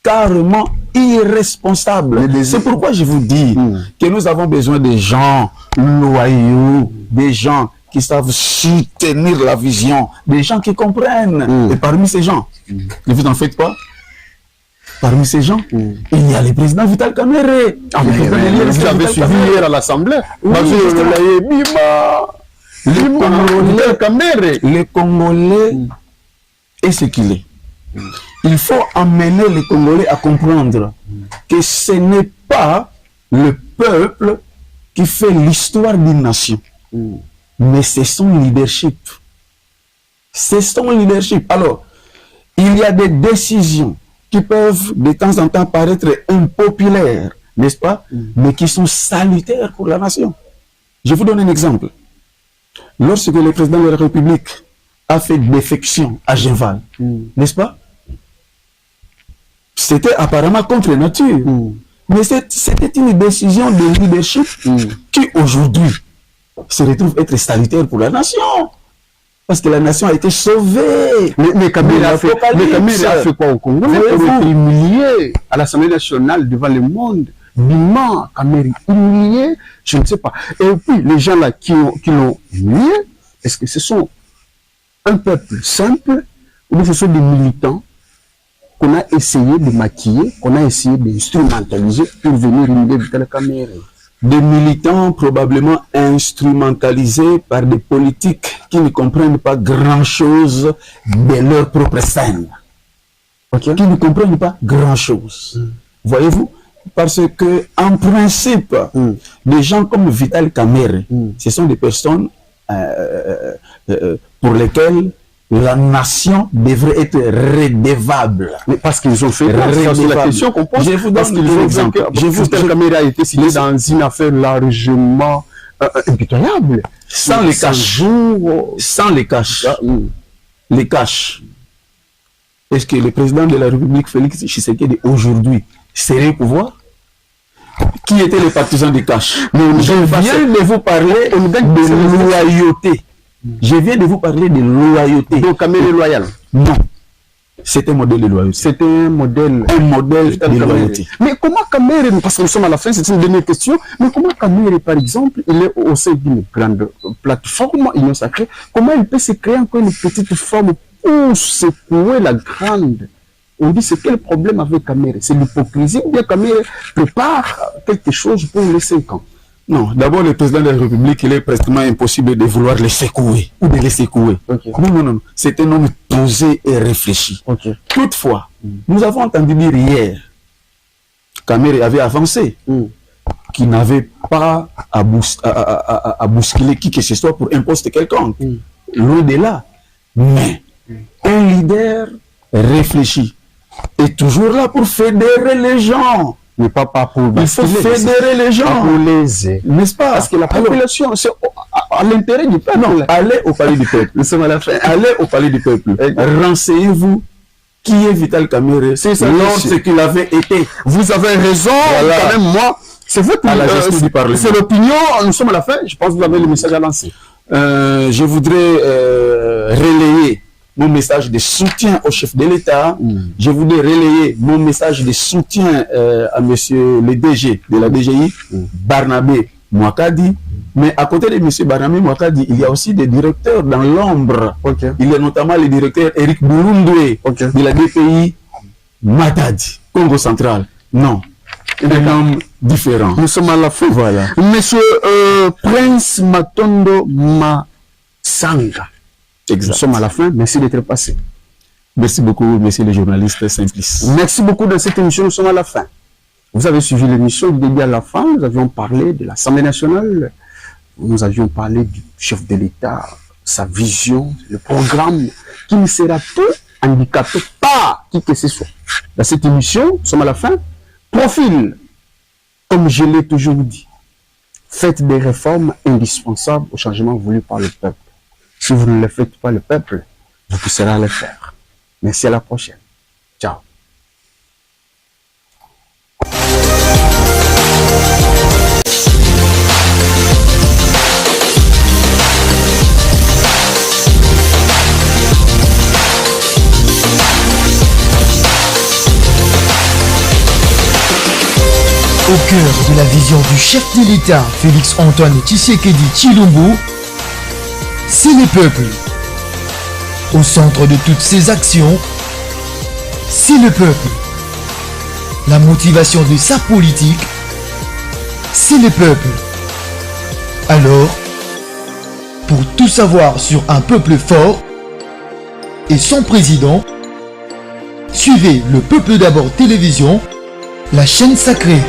carrément irresponsable. C'est pourquoi je vous dis que nous avons besoin de gens loyaux, des gens qui savent soutenir la vision, des gens qui comprennent. Et parmi ces gens, ne vous en faites pas, parmi ces gens, il y a le président Vital Kamerhe. Vous avez suivi hier à l'Assemblée. Le Congolais est ce qu'il est. Il faut amener les Congolais à comprendre que ce n'est pas le peuple qui fait l'histoire d'une nation, mais c'est son leadership. C'est son leadership. Alors, il y a des décisions qui peuvent de temps en temps paraître impopulaires, n'est-ce pas, mais qui sont salutaires pour la nation. Je vous donne un exemple. Lorsque le président de la République a fait défection à Genval, n'est-ce pas, c'était apparemment contre nature. Mais c'était une décision de leadership qui aujourd'hui se retrouve être salutaire pour la nation. Parce que la nation a été sauvée. Mais Kamerhe a fait quoi au Congo? Il a été humilié à l'Assemblée nationale devant le monde. Bima, Kamerhe humilié, je ne sais pas. Et puis, les gens là qui l'ont humilié, est-ce que ce sont un peuple simple ou bien ce sont des militants qu'on a essayé de maquiller, qu'on a essayé d'instrumentaliser pour venir humilier Vital Kamerhe? Des militants probablement instrumentalisés par des politiques qui ne comprennent pas grand-chose de leur propre scène. Qui ne comprennent pas grand-chose. Voyez-vous? Parce que, en principe, des gens comme Vital Kamerhe, ce sont des personnes pour lesquelles la nation devrait être redevable. Mais parce qu'ils ont fait c'est la question qu'on pose. Je vous donne un exemple. Vital Kamerhe a été signé dans une affaire largement impitoyable. Sans les caches. Sans les caches. Les caches. Est-ce que le président de la République, Félix Tshisekedi, aujourd'hui, serait au pouvoir? Qui étaient les partisans des caches? Je viens de vous parler de loyauté. Je viens de vous parler de loyauté. Donc Kamerhe est loyal? Non. C'est un modèle de loyauté. C'est un modèle de loyauté. Mais comment Kamerhe, parce que nous sommes à la fin, c'est une dernière question, mais comment Kamerhe, par exemple, il est au sein d'une grande plateforme, Union Sacrée, comment il peut se créer encore une petite forme pour secouer la grande? On dit, c'est quel problème avec Kamerhe? C'est l'hypocrisie ou bien Kamerhe prépare quelque chose pour les 5 ans? Non, d'abord, le président de la République, il est pratiquement impossible de vouloir les secouer ou de les secouer. Non. C'est un homme posé et réfléchi. Toutefois, nous avons entendu dire hier, Kamerhe avait avancé, qu'il n'avait pas à bousculer qui que ce soit pour un poste quelconque. Loin de là. Mais un leader réfléchi est toujours là pour fédérer les gens. Mais pas pour il faut fédérer les gens. N'est-ce pas? Parce que la population, c'est à l'intérêt du peuple. Non, allez au palais du peuple. Nous sommes à la fin. Allez au palais du peuple. Renseignez-vous qui est Vital Kamerhe lorsqu'il avait été. Vous avez raison. Voilà. Quand même, moi, c'est votre c'est l'opinion. Nous sommes à la fin. Je pense que vous avez le message à lancer. Je voudrais relayer mon message de soutien au chef de l'État. Je voudrais relayer mon message de soutien à monsieur le DG de la DGI, Barnabé Mouakadi. Mais à côté de monsieur Barnabé Mouakadi, il y a aussi des directeurs dans l'ombre. Il y a notamment le directeur Eric Boulundoué de la DPI Matadi, Congo central. Non, un homme différent. Nous sommes à la fin. Voilà. Monsieur Prince Matondo Masanga. Exact. Nous sommes à la fin. Merci d'être passé. Merci beaucoup, messieurs les journalistes simplistes. Merci beaucoup de cette émission. Nous sommes à la fin. Vous avez suivi l'émission du début à la fin. Nous avions parlé de l'Assemblée nationale. Nous avions parlé du chef de l'État, sa vision, le programme qui ne sera pas handicapé par qui que ce soit. Dans cette émission, nous sommes à la fin. Profil, comme je l'ai toujours dit, faites des réformes indispensables au changement voulu par le peuple. Si vous ne le faites pas, le peuple, vous pousserez à le faire. Merci, à la prochaine. Ciao. Au cœur de la vision du chef de l'État, Félix-Antoine Tshisekedi Tshilombo, c'est le peuple. Au centre de toutes ses actions, c'est le peuple. La motivation de sa politique, c'est le peuple. Alors, pour tout savoir sur un peuple fort et son président, suivez le Peuple d'abord télévision, la chaîne sacrée.